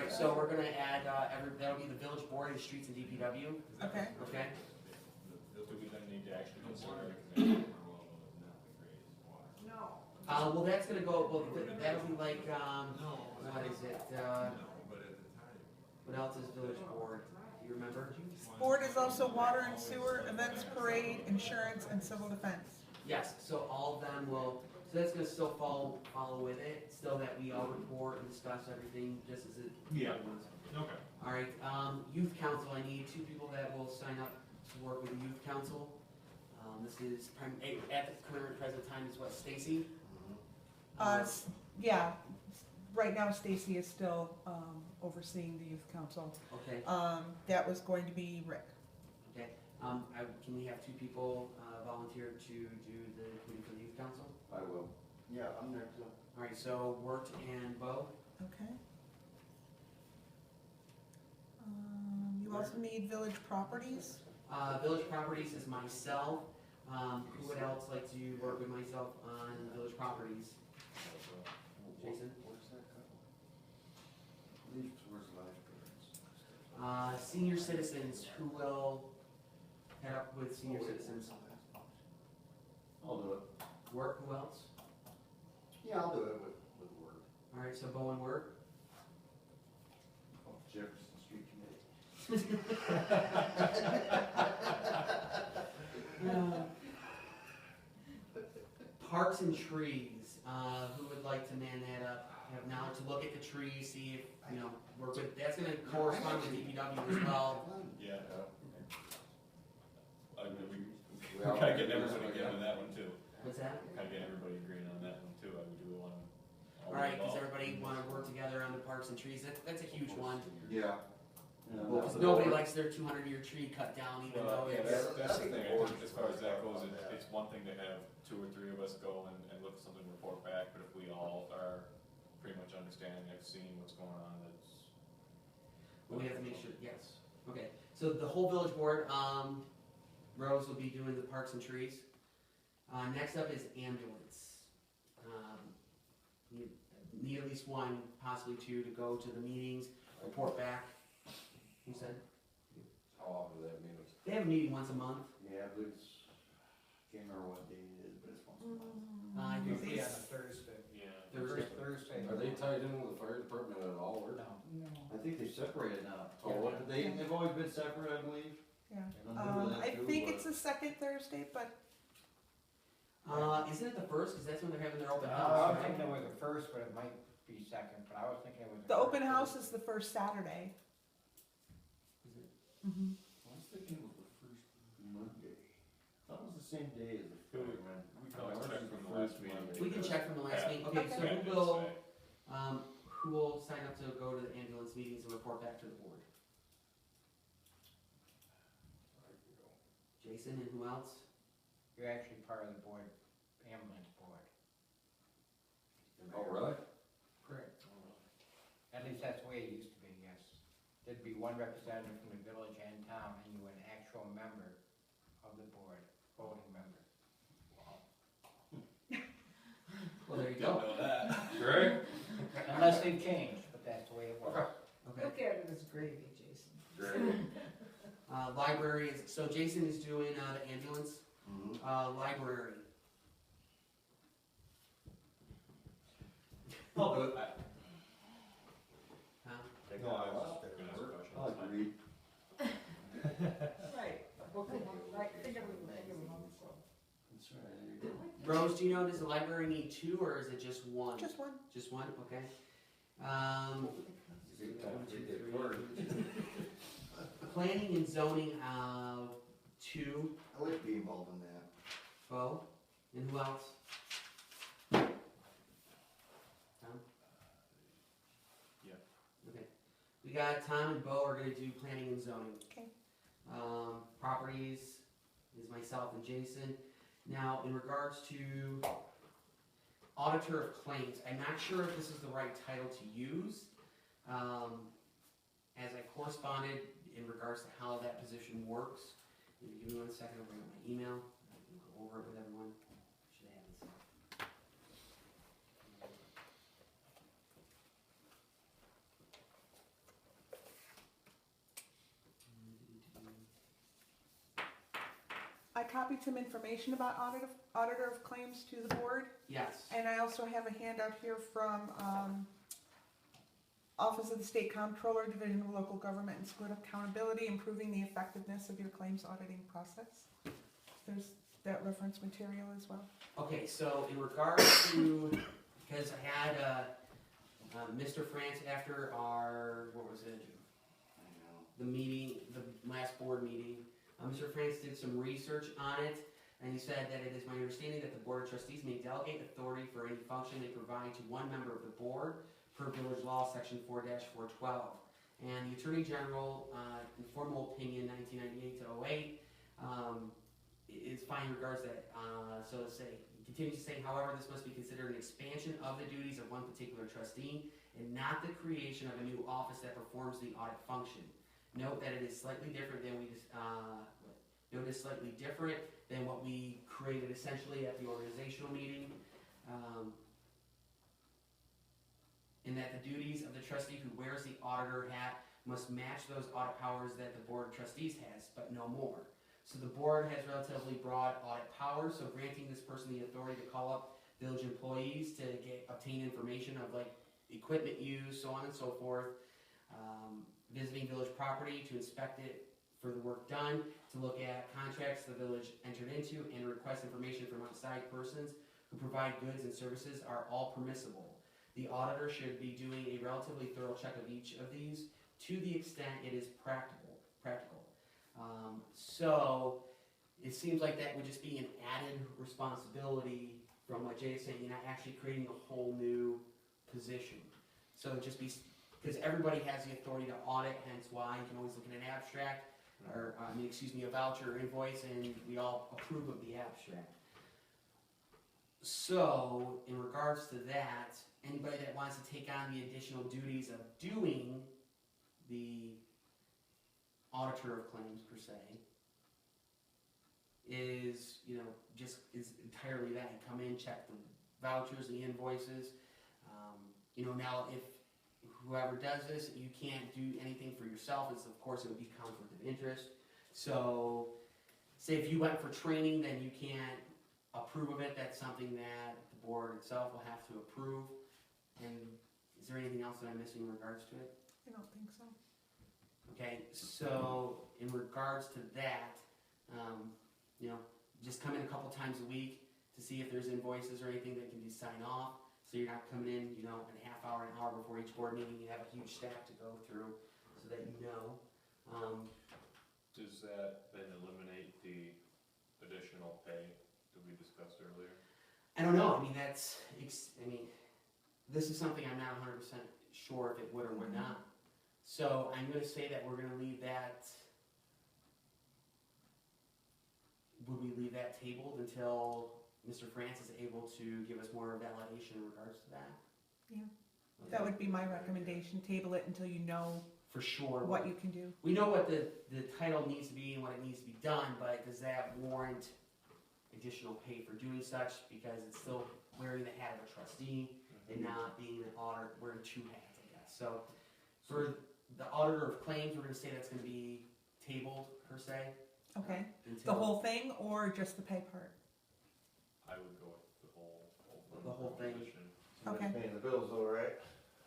Alright, so we're gonna add, that'll be the village board and streets and DPW, Okay. okay? Do we then need to actually consider? Well, that's gonna go, well, that'll be like, what is it, what else is village board? Do you remember? Board is also water and sewer, events, parade, insurance, and civil defense. Yes, so all of them will, so that's gonna still follow with it, still that we all report and discuss everything just as it. Yeah. Okay. Alright, youth council, I need 2 people that will sign up to work with the youth council. This is, at the current present time, is what, Stacy? Yeah, right now Stacy is still, overseeing the youth council. Okay, That was going to be Rick. okay, can we have 2 people, volunteer to do the committee for the youth council? I will. Yeah, I'm there too. Alright, so Wirt and Bo. Okay. You also need village properties. Village properties is myself. Who would else like to work with myself on village properties? Jason? Where's that couple? Leave towards life. Senior citizens, who will head up with senior citizens? I'll do it. Work, who else? Yeah, I'll do it with work. Alright, so Bo and Work. Oh, Jefferson Street Committee. Parks and trees, who would like to man that up? Have knowledge to look at the trees, see if, work with, that's gonna correspond with DPW as well. Yeah. We kinda get everybody agreeing on that one too. What's that? Kinda get everybody agreeing on that one too. I would do one. Alright, does everybody wanna work together on the parks and trees? That's a huge one. Yeah. Because nobody likes their 200-year tree cut down, even though Yeah, it's. that's the thing, I think as far as that goes, it's one thing to have 2 or 3 of us go and look at something, report back, but if we all are pretty much understanding, have seen what's going on, that's. We have to make sure, yes. Okay, so the whole village board, Rose will be doing the parks and trees. Next up is ambulance. Need at least 1, possibly 2, to go to the meetings, report back. Who said? How often do they have meetings? They have a meeting once a month. Yeah, but can't remember what day it is, but it's once a month. Usually on a Thursday. Yeah. Thursday. Are they tied in with the fire department at all, or? No. I think they separated now. Oh, what But they've always been separate, I believe. Yeah. And I'm good with I that too, think but- it's the second Thursday, but Isn't it the first? Because that's when they're having their open I house. was right? thinking it was the first, but it might be second, but I was thinking it was. the open first. house is the first Saturday. Is it? Mm-hmm. I was thinking it was the first Monday. That was the same day as the Could we- fair, man. We can always check from the last meeting. We can check from the last meeting. Okay, so Okay. who will sign up to go to the ambulance meetings and report back to the board? Jason, and who else? You're actually part of the board, ambulance board. Oh, really? Correct. At least that's the way it used to be, yes. There'd be 1 representative from the village and town, and you were an actual member of the board, voting member. Well, there you Don't go. know that. Greg? Unless they've changed, but that's the way it was. Okay. Look at it as gravy, Jason. Greg? Library is, so Jason is doing, the ambulance, library. I'll do it. Huh? No, I was gonna ask a question. I'll agree. Right. Think of it. That's right, there you go. Rose, do you know, does the library need 2 or is it just 1? Just 1. Just 1, okay. Good time to get word. Planning and zoning, 2, I like to be involved in that. Bo, and who else? Tom? Yeah. Okay, we got Tom and Bo are gonna do planning and zoning. Okay. Properties is myself and Jason. Now, in regards to auditor of claims, I'm not sure if this is the right title to use. As I corresponded in regards to how that position works, if you give me 1 second, I'll bring up my email, I can go over it with everyone. Should have this. copied some information about auditor of claims to the board, Yes. and I also have a handout here from, Office of the State Comptroller, Division of Local Government and School Accountability, improving the effectiveness of your claims auditing process. There's that reference material as well. Okay, so in regards to, because I had, Mr. France after our, what was it? The meeting, the last board meeting, Mr. France did some research on it, and he said that it is my understanding that the Board of Trustees may delegate authority for any function they provide to one member of the board per village law, section 4-412. And the Attorney General, in formal opinion, 1998 to 08, is fine in regards to that. So to say, he continues to say, however, this must be considered an expansion of the duties of one particular trustee and not the creation of a new office that performs the audit function. Note that it is slightly different than what we created essentially at the organizational meeting. In that the duties of the trustee who wears the auditor hat must match those audit powers that the Board of Trustees has, but no more. So the board has relatively broad audit powers, so granting this person the authority to call up village employees to obtain information of like equipment use, so on and so forth, visiting village property to inspect it for the work done, to look at contracts the village entered into, and request information from outside persons who provide goods and services are all permissible. The auditor should be doing a relatively thorough check of each of these to the extent it is practical. So it seems like that would just be an added responsibility from what Jay is saying. You're not actually creating a whole new position. So it'd just be, because everybody has the authority to audit, hence why you can always look at an abstract, or a voucher or invoice, and we all approve of the abstract. So in regards to that, anybody that wants to take on the additional duties of doing the auditor of claims per se is, is entirely that. You come in, check the vouchers, the invoices. Now if whoever does this, you can't do anything for yourself, it's of course it would be conflict of interest. So say if you went for training, then you can't approve of it. That's something that the board itself will have to approve. And is there anything else that I'm missing in regards to it? I don't think so. Okay, so in regards to that, just come in a couple times a week to see if there's invoices or anything that can be signed off. So you're not coming in, in a half hour, an hour before each board meeting. You have a huge stack to go through so that you know. Does that then eliminate the additional pay that we discussed earlier? I don't know. This is something I'm not 100% sure if it would or would not. So I'm going to say that we're going to leave that. Would we leave that tabled until Mr. France is able to give us more validation in regards to that? Yeah. Okay. That would be my recommendation, table it until you know For sure. what you can do. We know what the title needs to be and what it needs to be done, but does that warrant additional pay for doing such? Because it's still wearing the hat of a trustee and not being an auditor, wearing two hats, I guess. So for the auditor of claims, we're going to say that's going to be tabled per se. Okay. Until The whole thing or just the pay part? I would go with the whole thing. position. Okay. Paying the bills though, right?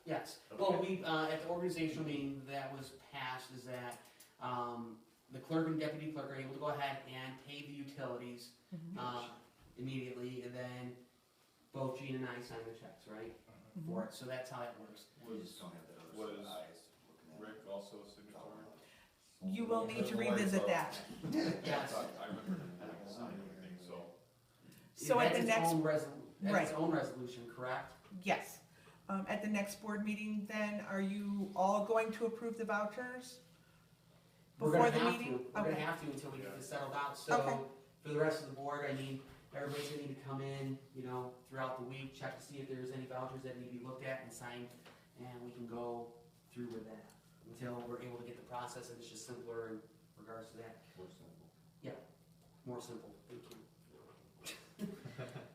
Yes. Well, we at the organizational meeting that was passed is that the clerk and deputy clerk are able to go ahead and pay the utilities immediately, and then both Gene and I sign the checks, right? For it. So that's how it works. We just don't have that other Was set of eyes looking at it. Rick also a signatory? You will need to revisit that. Yes. I remember him having to sign everything, so. So at That's the its next, own that's right. its own resolution, correct? yes. At the next board meeting then, are you all going to approve the vouchers? We're Before gonna the have meeting? to. We're Okay. gonna have to until we get this settled out. So Okay. for the rest of the board, everybody's gonna need to come in, throughout the week, check to see if there's any vouchers that need to be looked at and signed, and we can go through with that until we're able to get the process, and it's just simpler in regards to that. More simple. More simple, thank you.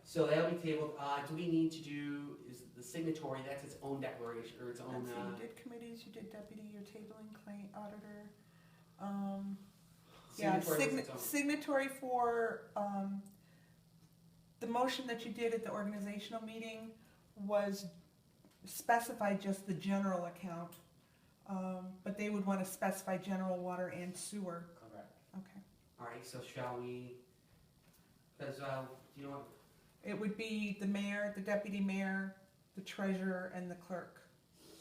So that'll be tabled. Do we need to do, is the signatory, that's its own declaration, or its own, Let's see, you did committees, you did deputy, you're tabling claim auditor. Yeah, Signatory was its own. signatory for, the motion that you did at the organizational meeting was specified just the general account. But they would wanna specify general water and sewer. Correct. Okay. Alright, so shall we, cause, you know what, It would be the mayor, the deputy mayor, the treasurer, and the clerk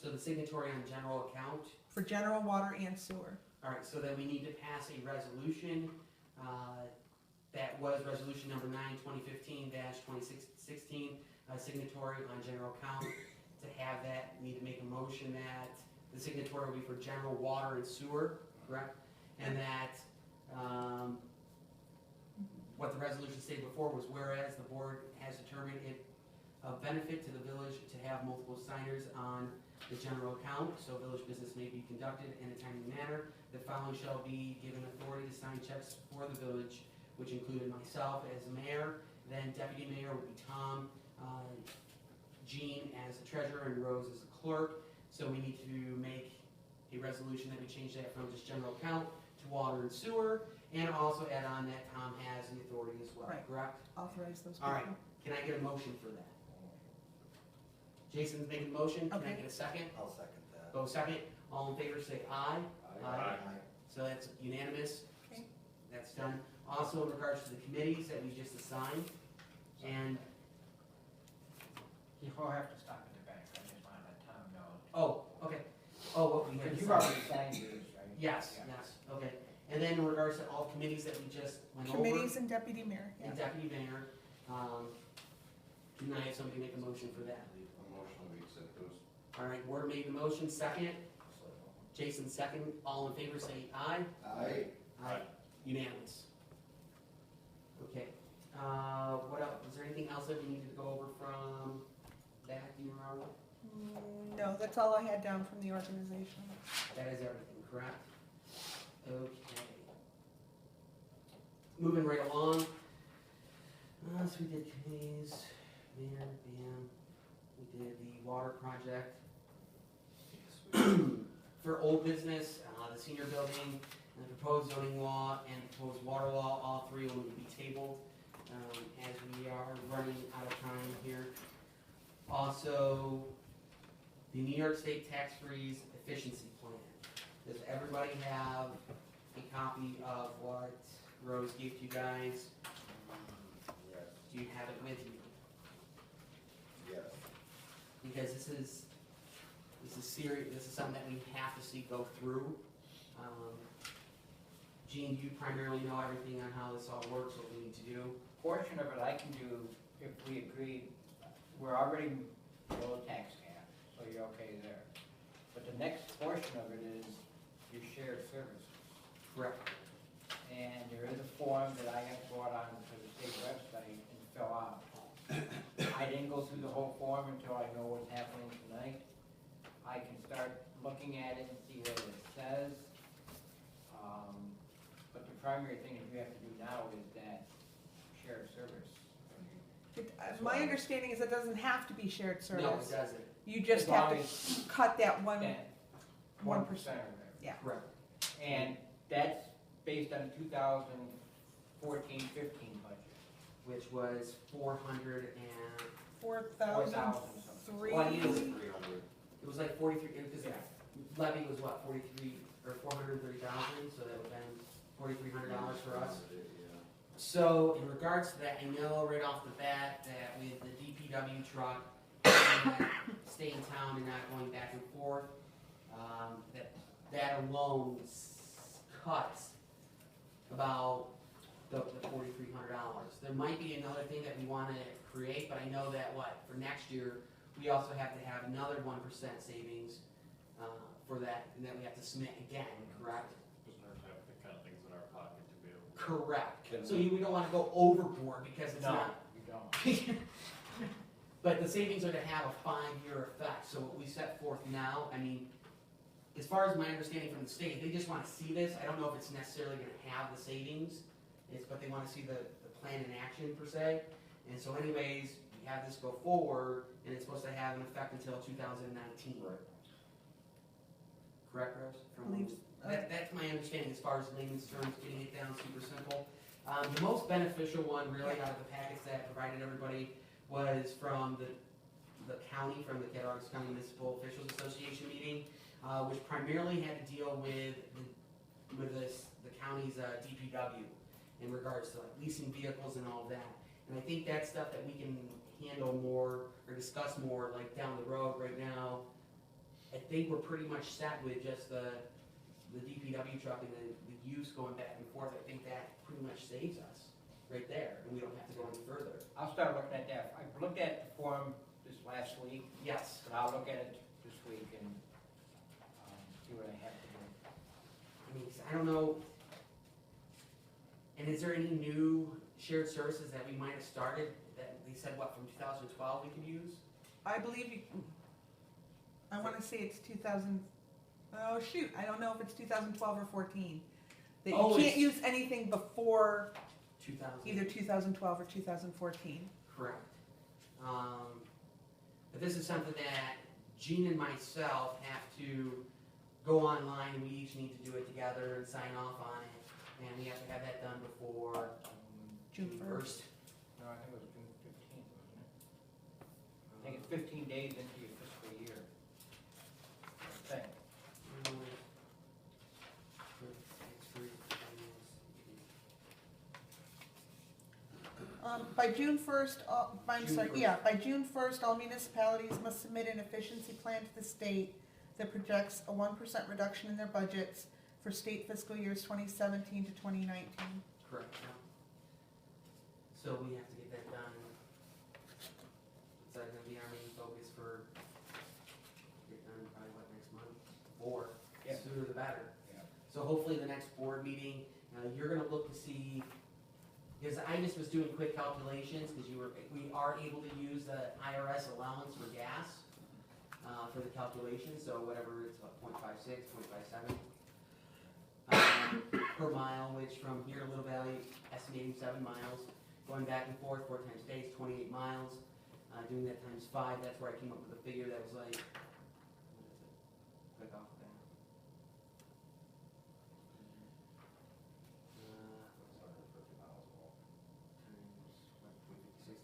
so the signatory on general account, for general water and sewer. alright, so then we need to pass a resolution, that was resolution number 9/2015-2616, signatory on general account. To have that, we need to make a motion that the signatory will be for general water and sewer, correct? And that, what the resolution stated before was whereas the board has determined it of benefit to the village to have multiple signers on the general account, so village business may be conducted in a timely manner. The following shall be given authority to sign checks for the village, which included myself as mayor, then deputy mayor would be Tom, Jean as the treasurer, and Rose as the clerk. So we need to make a resolution that we change that from just general account to water and sewer, and also add on that Tom has the authority as well, Right. correct? Authorize those people. All right. Can I get a motion for that? Jason's making a motion, can I Okay. get a second? I'll second that. Bo second, all in favor say aye. Aye. So that's unanimous. Okay. That's done. Also in regards to the committees that we just assigned, and, You'll have to stop at the back, I just wanna let Tom know. oh, okay. Oh, what we had Because you've assigned. already signed yours, right? Yes, Yeah. yes, okay. And then in regards to all committees that we just went over, Committees and deputy mayor, yeah. and deputy mayor, can I have somebody make a motion for that? A motion, we accept those. All right, Ward made the motion, second. Jason second, all in favor say aye. Aye. Aye. Unanimous. Okay, what else, is there anything else that we needed to go over from that, do you remember? No, that's all I had down from the organization. That is everything, correct? Okay. Moving right along. So we did committees, mayor, bam, we did the water project. For old business, the senior building, and the proposed zoning law, and the proposed water law, all three will be tabled, as we are running out of time here. Also, the New York State tax freeze efficiency plan. Does everybody have a copy of what Rose gave to you guys? Yes. Do you have it with you? Yes. Because this is serious, this is something that we have to see go through. Jean, you primarily know everything on how this all works, what we need to do. Portion of it I can do if we agree, we're already below tax cap, so you're okay there. But the next portion of it is your shared services. Correct. And there is a form that I have to go out on to the state website and fill out. I didn't go through the whole form until I know what's happening tonight. I can start looking at it and see what it says. But the primary thing that you have to do now is that shared service. My understanding is it doesn't have to be shared No, it service. doesn't. You just As long have as to cut that one, that 1% or whatever. Correct. And that's based on the 2014-15 budget. Which was 400 and, 4,003. Well, it is. 300. it was like 43, because the levy was what, 43, or 430,000, so that would have been $4,300 for us. Yeah. So in regards to that, I know right off the bat that with the DPW truck staying in town and not going back and forth, that alone cuts about the $4,300. There might be another thing that we want to create, but I know that for next year, we also have to have another 1% savings for that, and that we have to submit again, correct? Doesn't hurt to have the kind of things in our pocket to be able to. Correct. Can So we- we don't want to go overboard because it's No, not. you don't. But the savings are to have a 5-year effect, so what we set forth now, I mean, as far as my understanding from the state, they just want to see this. I don't know if it's necessarily going to have the savings, but they want to see the plan in action per se. And so anyways, we have this go forward, and it's supposed to have an effect until 2019. Right. Correct, Rose? I believe That's my understanding as far as layman's terms, getting it down super simple. The most beneficial one really out of the packets that I provided everybody was from the county, from the Cattaraugus County Municipal Officials Association meeting, which primarily had to deal with the county's DPW in regards to like leasing vehicles and all of that. And I think that's stuff that we can handle more or discuss more like down the road. Right now, I think we're pretty much set with just the DPW truck and the use going back and forth. I think that pretty much saves us right there, and we don't have to go any further. I'll start looking at that. I looked at the form this last week, Yes. but I'll look at it this week and see what I have to do. I mean, I don't know. And is there any new shared services that we might have started that they said, what, from 2012 we could use? I believe I wanna say it's 2000, oh shoot, I don't know if it's 2012 or 14. That you Oh, can't it's- use anything before 2000. either 2012 or 2014. Correct. But this is something that Gene and myself have to go online, and we each need to do it together and sign off on it. And we have to have that done before June 1st. No, I think it was June 15th, wasn't it? I think it's 15 days into your fiscal year. I think. By June 1st, I'm June sorry, 1st. yeah, by June 1st, all municipalities must submit an efficiency plan to the state that projects a 1% reduction in their budgets for state fiscal years 2017 to 2019. Correct, yeah. So we have to get that done. Is that gonna be our main focus for, get done probably what, next month? Or, Yeah. sooner the better. Yeah. So hopefully the next board meeting, you're gonna look to see, because I just was doing quick calculations, because we are able to use the IRS allowance for gas, for the calculation, so whatever, it's what, 0.56, 0.57. Per mile, which from here to Little Valley, estimating 7 miles, going back and forth 4 times a day is 28 miles. Doing that times 5, that's where I came up with a figure that was like, what is it? Click off of that. Times, what, 0.56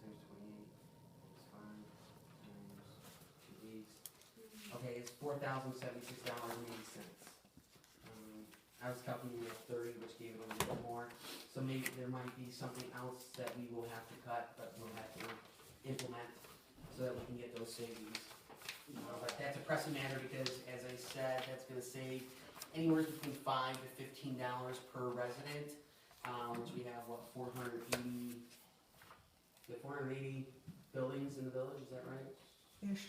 times 28 times 5 times 2 weeks. Okay, it's $4,076.80. I was calculating at 30, which gave it a little bit more. So maybe there might be something else that we will have to cut, but we'll have to implement so that we can get those savings. But that's a pressing matter because, as I said, that's gonna save anywhere between $5 to $15 per resident, which we have, what, 480 buildings in the village, is that right? Ish.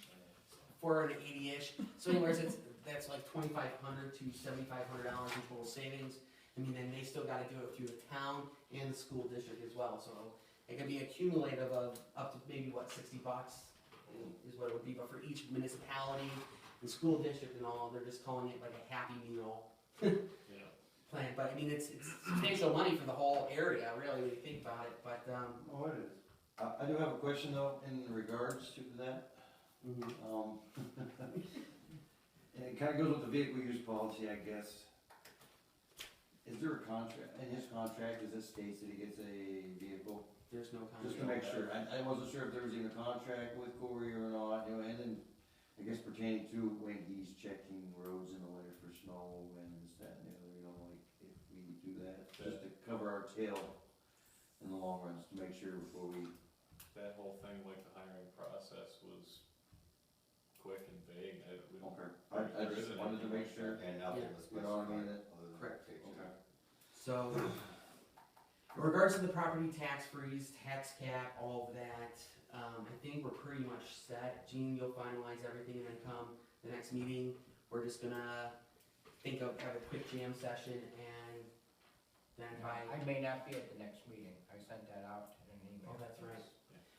480-ish. So anyways, that's like $2,500 to $7,500 in total savings. I mean, then they still gotta do it through the town and the school district as well, so it could be accumulative of up to maybe, what, $60 is what it would be, but for each municipality and school district and all, they're just calling it like a Happy Meal Yeah. plan. But I mean, it's substantial money for the whole area, really, when you think about it, but, Oh, it is. I do have a question though, in regards to that. And it kinda goes with the vehicle use policy, I guess. Is there a contract, in his contract, does it state that he gets a vehicle? there's no contract. Just to make sure, I wasn't sure if there was even a contract with Corey or not, you know, and then, I guess pertaining to when he's checking roads in the winter for snow and this, that, and the other, you know, like, if we do that, just to cover our tail in the long run, just to make sure before we. That whole thing, like the hiring process was quick and vague. We don't. Okay, I just wanted to make sure. And nothing Yeah. was You know what I mean? specified other than Correct. paycheck. Okay. So, in regards to the property tax freeze, tax cap, all of that, I think we're pretty much set. Gene, you'll finalize everything, and then come the next meeting, we're just gonna have a quick jam session, and then I may not be at the next meeting. I sent that out in an email. Oh, that's right.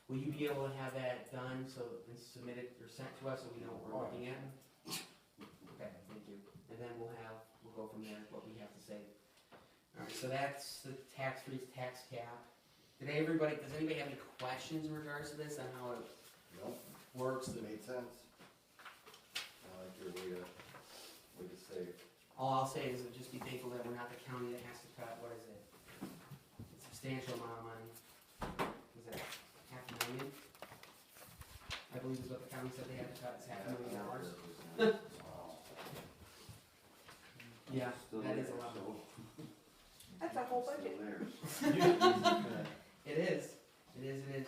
Will you be able to have that done, and submit it, or sent to us, so we know what we're looking at? Okay, thank you. And then we'll go from there, what we have to say. Alright, so that's the tax freeze, tax cap. Does anybody have any questions in regards to this, on how it Nope, works? it made sense. I like your way to save. All I'll say is just be thankful that we're not the county that has to cut, what is it? A substantial amount of money. Is it $500,000? I believe is what the county said they had to cut, it's $500,000. Yeah, Still that is there, a lot. so- That's our whole budget. Still there. It is, it is, it is.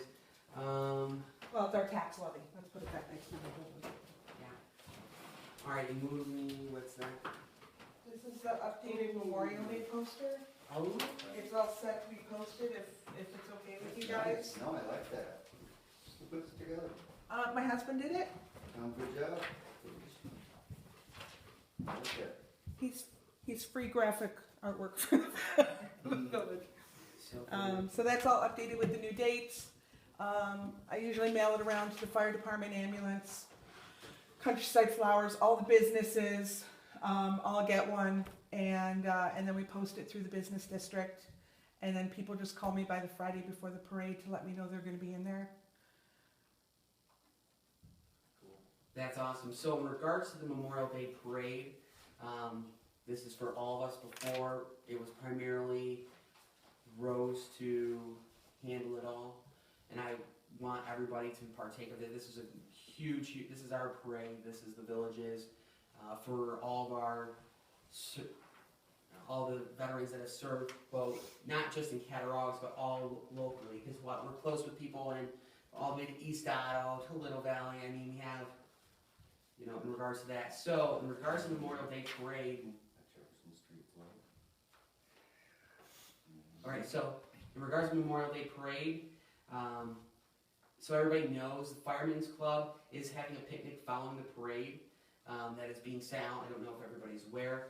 Well, it's our tax levy, let's put it that next to the whole budget. Yeah. All right, you move me, what's that? This is the updated Memorial Day poster. Oh, It's all set to be posted if it's okay with you guys. No, I like that. Who puts it together? My husband did it. Good job. I like that. He's free graphic artwork for the village. so cool. So that's all updated with the new dates. I usually mail it around to the fire department, ambulance, Countryside Flowers, all the businesses. I'll get one, and then we post it through the business district, and then people just call me by the Friday before the parade to let me know they're going to be in there. That's awesome. So in regards to the Memorial Day Parade, this is for all of us. Before, it was primarily Rose to handle it all, and I want everybody to partake of it. This is a huge, this is our parade, this is the villages, for all of our, all the veterans that have served, both, not just in Cattaraugus, but all locally, because what, we're close with people in all the way to East Otto, to Little Valley. I mean, we have, you know, in regards to that. So, in regards to the Memorial Day Parade, alright, so, in regards to Memorial Day Parade, so everybody knows, the Firemen's Club is having a picnic following the parade, that is being set out. I don't know if everybody's aware,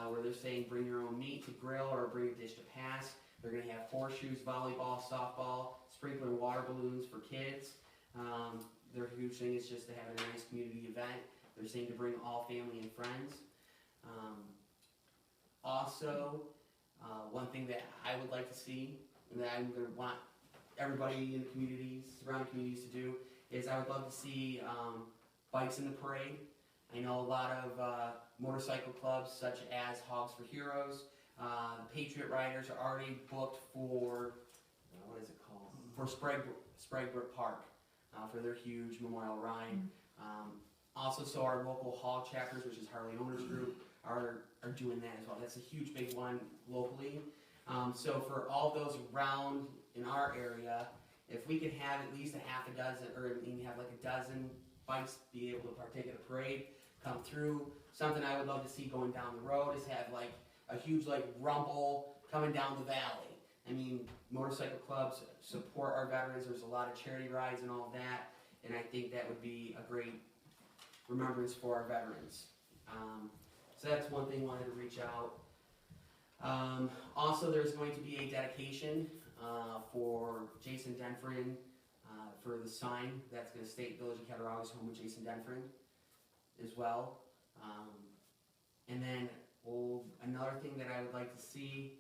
where they're saying bring your own meat to grill or bring a dish to pass. They're gonna have horseshoes, volleyball, softball, sprinkler and water balloons for kids. Their huge thing is just to have a nice community event. They're saying to bring all family and friends. Also, one thing that I would like to see, and that I'm going to want everybody in the communities, surrounding communities to do, is I would love to see bikes in the parade. I know a lot of motorcycle clubs such as Hogs for Heroes, Patriot Riders are already booked for, what is it called? For Spraguebrook Park, for their huge memorial ride. Also, so our local hog chapters, which is Harley Owners Group, are doing that as well. That's a huge big one locally. So for all those around in our area, if we could have at least a half a dozen, or even have like a dozen bikes be able to partake in a parade, come through. Something I would love to see going down the road is have like a huge like rumble coming down the valley. I mean, motorcycle clubs support our veterans. There's a lot of charity rides and all of that, and I think that would be a great remembrance for our veterans. So that's one thing I wanted to reach out. Also, there's going to be a dedication for Jason Denfrin for the sign that's going to state Village of Cattaraugus, home of Jason Denfrin as well. And then another thing that I would like to see,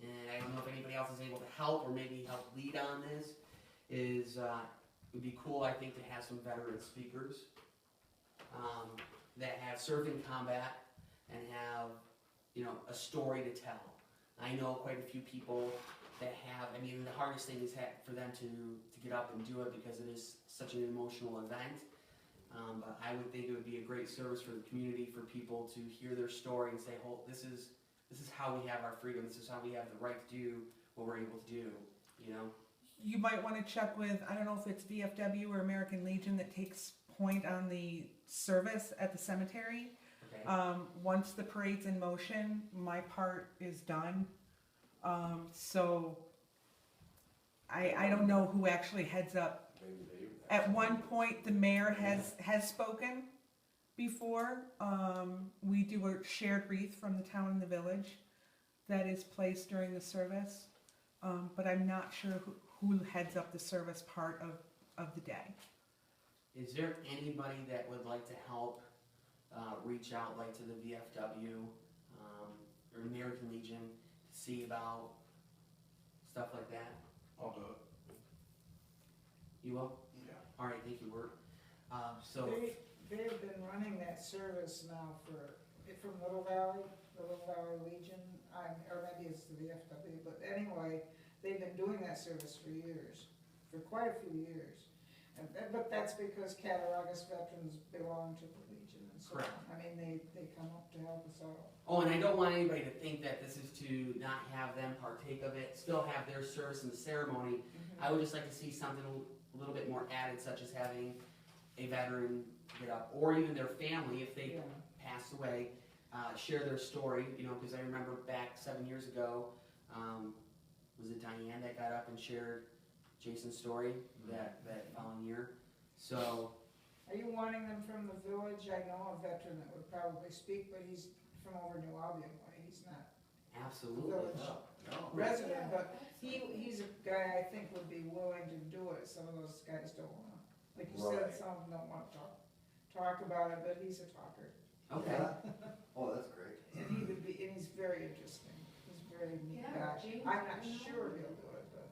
and I don't know if anybody else is able to help or maybe help lead on this, is it would be cool, I think, to have some veteran speakers that have served in combat and have, you know, a story to tell. I know quite a few people that have, I mean, the hardest thing is for them to get up and do it because it is such an emotional event. But I would think it would be a great service for the community for people to hear their story and say, oh, this is how we have our freedom, this is how we have the right to do what we're able to do, you know? You might want to check with, I don't know if it's VFW or American Legion that takes point on the service at the cemetery. Okay. Once the parade's in motion, my part is done. So I don't know who actually heads up. At one point, the mayor has spoken before. We do a shared wreath from the town and the village that is placed during the service. But I'm not sure who heads up the service part of the day. Is there anybody that would like to help reach out, like to the VFW or American Legion, to see about stuff like that? I'll do it. You will? Yeah. All right, thank you, Bert. So They've been running that service now for from Little Valley, the Little Valley Legion, or maybe it's the VFW, but anyway, they've been doing that service for years, for quite a few years. But that's because Cattaraugus veterans belong to the Legion and so on. Correct. I mean, they come up to help us out. Oh, and I don't want anybody to think that this is to not have them partake of it, still have their service in the ceremony. I would just like to see something a little bit more added, such as having a veteran get up, or even their family, if they Yeah. passed away, share their story, you know, because I remember back 7 years ago, was it Diane that got up and shared Jason's story that following year? So, Are you wanting them from the village? I know a veteran that would probably speak, but he's from over New Albion way, he's not absolutely. village No. resident, but he's a guy I think would be willing to do it. Some of those guys don't wanna, like you said, Right. some of them don't wanna talk about it, but he's a talker. Okay. Yeah. Oh, that's great. And he would be, and he's very interesting, he's a very neat Yeah, guy. James, I'm not I know. sure he'll do it, but.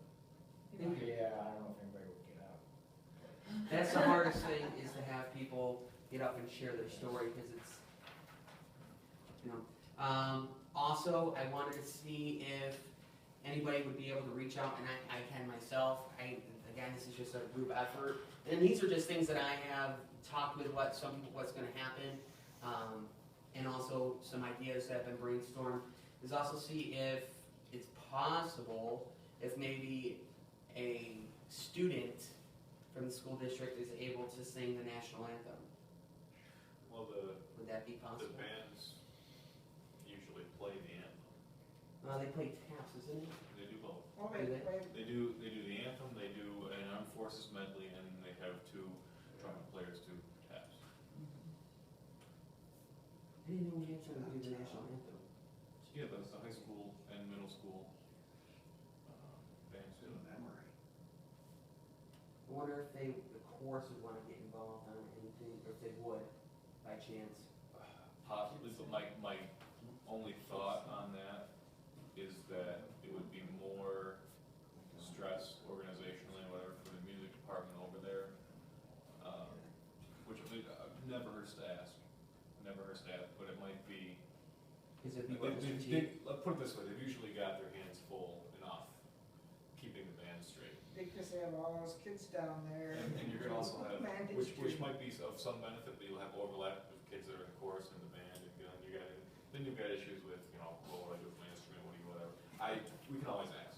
he might. Yeah, I don't know if anybody would get out. That's the hardest thing, is to have people get up and share their story, because it's, you know. Also, I wanted to see if anybody would be able to reach out, and I can myself. Again, this is just a group effort, and these are just things that I have talked with what's gonna happen, and also some ideas that have been brainstormed. Is also see if it's possible, if maybe a student from the school district is able to sing the national anthem. Well, Would that be the possible? bands usually play the anthem. They play taps, isn't it? They do both. Oh, Do they? They do the anthem, they do an armed forces medley, and they have two trumpet players do taps. I didn't know we had something to do the national anthem. Yeah, that's the high school and middle school bands do. Good memory. I wonder if the chorus would want to get involved on anything, or if they would, by chance. Possibly, but my only thought on that is that it would be more stress organizationally, whatever, for the music department over there. Which never hurts to ask, but it might be. Because it'd be what Mr. T. Let's put it this way, they've usually got their hands full enough keeping the band straight. Because they have all those kids down there. And you're gonna also have, Managed which to- might be of some benefit, but you'll have overlap with kids that are in the chorus and the band, and then you've got issues with, you know, well, what do I do with my instrument, what do you, whatever. We can always ask.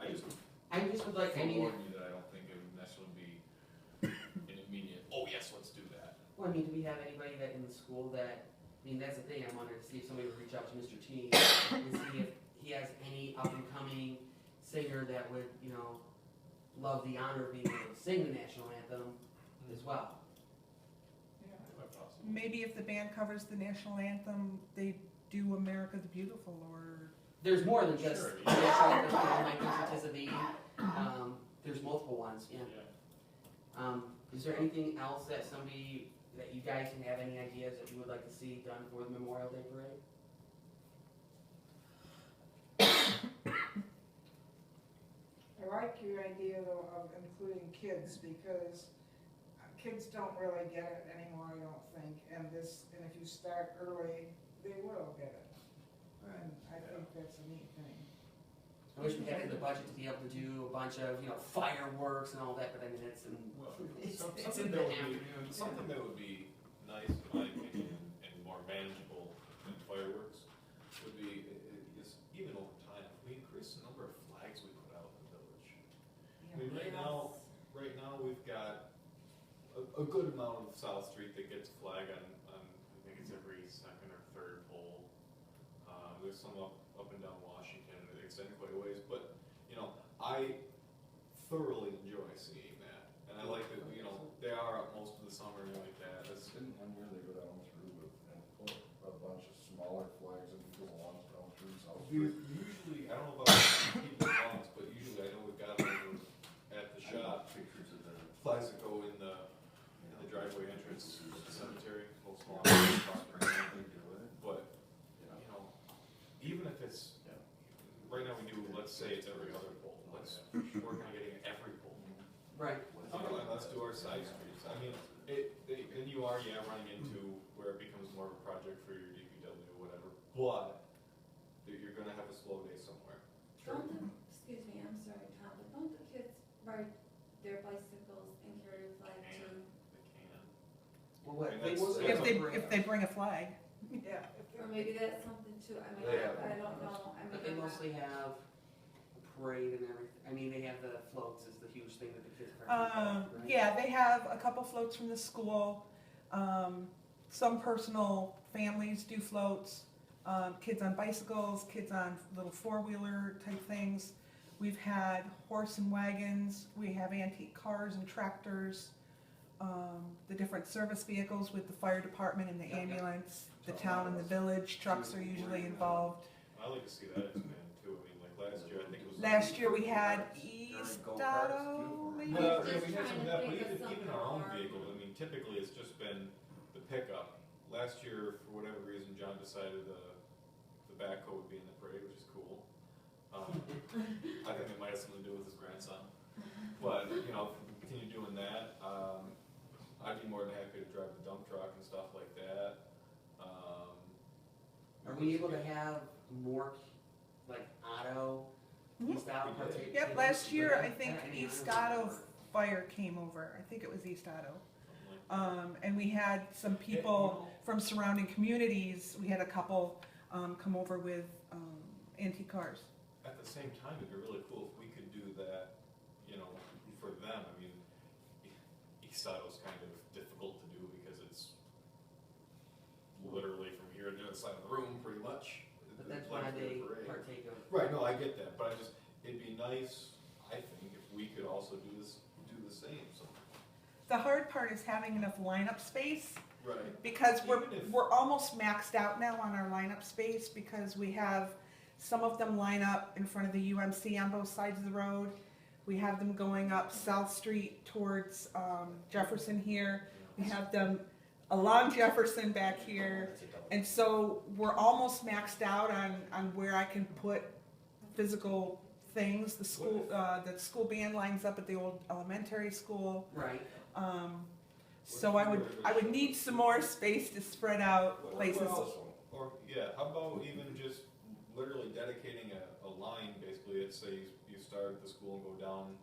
I just would like, I mean, forewarn you that I don't think it would necessarily be an immediate, oh yes, let's do that. well, I mean, do we have anybody that in the school that, I mean, that's the thing, I wanted to see if somebody would reach out to Mr. T and see if he has any up and coming singer that would, you know, love the honor of being able to sing the national anthem as well. Yeah. Quite possible. Maybe if the band covers the national anthem, they do America the Beautiful, or, There's more than just Sure, the national anthem, you know, like Pieces of the there's multiple ones, yeah. Is there anything else that you guys can have any ideas that you would like to see done for the Memorial Day Parade? I like your idea though of including kids, because kids don't really get it anymore, I don't think, and if you start early, they will get it. And I think that's a neat thing. I wish we had the budget to be able to do a bunch of, you know, fireworks and all that, but I mean, it's Well, it's something in that the would be, afternoon. something that would be nice, in my opinion, and more manageable than fireworks, would be, is even over time, we increase the number of flags we put out in the village. I mean, right now, we've got a good amount of South Street that gets flag on, I think it's every second or third pole. There's some up and down Washington, that extend quite a ways, but, you know, I thoroughly enjoy seeing that. And I like that, you know, they are up most of the summer and like that. Didn't one year they go down through and put a bunch of smaller flags and people lawns down through South Street? Usually, I don't know about people's lawns, but usually I know we've got them over at the shop. Pictures of the. Flags that go in the driveway entrance to the cemetery, little small. But, you know, even if it's, right now we do, let's say it's every other pole, let's work on getting every pole. Right. Let's do our side streets. I mean, then you are, running into where it becomes more of a project for your DPW but you're gonna have a slow day somewhere. Don't the, excuse me, I'm sorry, Tom, but don't the kids ride their bicycles and carry a flag They too? can. Well, what, And they that's- mostly that's have a- If they bring a flag. Yeah. Or maybe that's something too, I mean, They have I don't know, I But mean, they I'm not- mostly have a parade and everything. I mean, they have the floats is the huge thing that the kids partake in, right? Yeah, they have a couple floats from the school. Some personal families do floats. Kids on bicycles, kids on little four-wheeler type things. We've had horse and wagons. We have antique cars and tractors. The different service vehicles with the fire department and the ambulance. The town and the village trucks are usually involved. I like to see that expand too. I mean, like last year, I think it was. Last year we had Go-karts, Estado, maybe? Well, Just yeah, we had trying some of to that, but think of even something our own more. vehicle, I mean, typically it's just been the pickup. Last year, for whatever reason, John decided the backhoe would be in the parade, which is cool. I think it might have something to do with his grandson. But, you know, continue doing that. I'd be more than happy to drive the dump truck and stuff like that. Are we able to have more, like, auto, Mhm. East Otto We did. partake? Yep, in last this? year I Any think auto East or- Otto Fire came over. I think it was East Otto. Something like And we had some people from surrounding communities. We had a couple come over with antique cars. At the same time, it'd be really cool if we could do that, you know, for them. I mean, East Otto's kind of difficult to do because it's literally from here to the other side of the room, pretty much. But that's Like why for the they parade. partake of. Right, no, I get that, but it'd be nice, I think, if we could also do the same, so. The hard part is having enough lineup space Right. because Even if- we're almost maxed out now on our lineup space because we have some of them line up in front of the UMC on both sides of the road. We have them going up South Street towards Jefferson here. We have them along Jefferson back here. And so we're almost maxed out on where I can put physical things. The school band lines up at the old elementary school. Right. So I would need some more space to spread out places. Or, yeah, how about even just literally dedicating a line, basically, let's say you start at the school and go down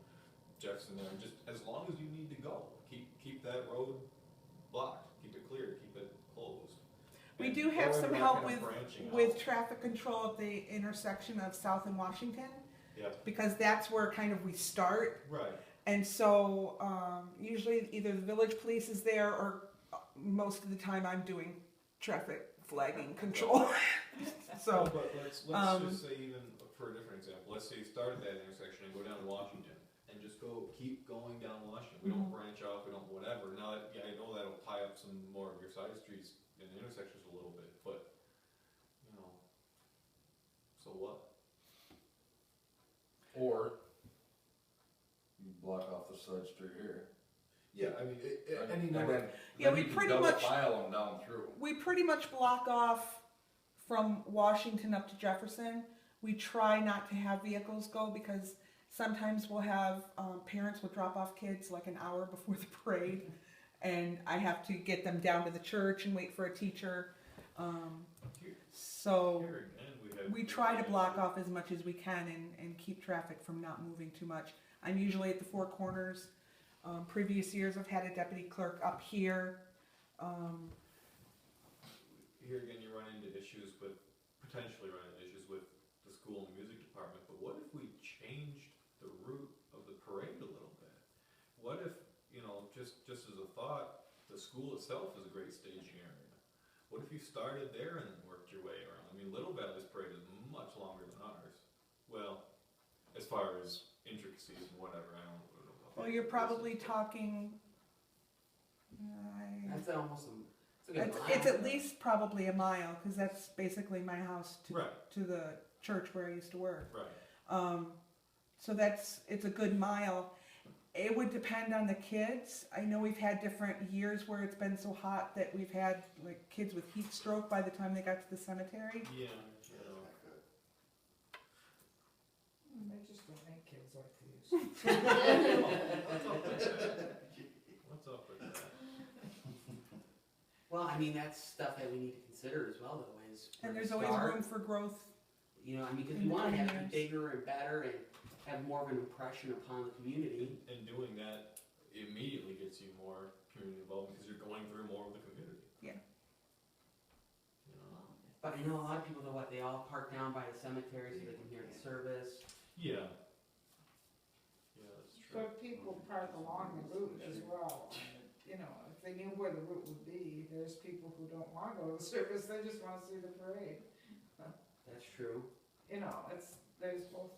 Jefferson there, and just as long as you need to go, keep that road blocked, keep it clear, keep it closed. We And do have that way some we're help not kind of branching with out. traffic control at the intersection of South and Washington, Yeah, because that's where kind of we start. right, And so usually either the village police is there or most of the time I'm doing traffic flagging control. So, but let's just say, even for a different example, let's say you start at that intersection and go down Washington, and just keep going down Washington. We don't branch off, we don't whatever. Now, yeah, I know that'll tie up some more of your side streets and intersections a little bit, but, you know, so what? Or you block off the side street here. Yeah, I mean, And then Yeah, then we you can pretty double much- file them down through. we pretty much block off from Washington up to Jefferson. We try not to have vehicles go because sometimes we'll have parents will drop off kids like an hour before the parade, and I have to get them down to the church and wait for a teacher. So Here again, we try to block off as much as we can and keep traffic from not moving too much. I'm usually at the Four Corners. Previous years I've had a deputy clerk up here. Here again, you run into issues with, potentially run into issues with the school and music department, but what if we changed the route of the parade a little bit? What if, you know, just as a thought, the school itself is a great staging area. What if you started there and then worked your way around? I mean, Little Valley's parade is much longer than ours. Well, as far as intricacies and whatever, I don't know. Well, you're probably talking. That's almost a good It's mile. at least probably a mile because that's basically my house Right, to the church where I used to work. right. So it's a good mile. It would depend on the kids. I know we've had different years where it's been so hot that we've had like kids with heat stroke by the time they got to the cemetery. Yeah, They just don't make kids like these. What's up with that? Well, I mean, that's stuff that we need to consider as well, though, is. And where there's to always start. room for growth. You know, I mean, because in we the wanna coming have it years. bigger and better and have more of an impression upon the community. And doing that immediately gets you more community involvement, because you're going through more of the community. Yeah. You know? But I know a lot of people, though, what, they all park down by the cemetery so they can hear the service. Yeah. Yeah, that's true. But people park along the route as well. You know, if they knew where the route would be, there's people who don't wanna go to the service, they just wanna see the parade. That's true. You know, there's both.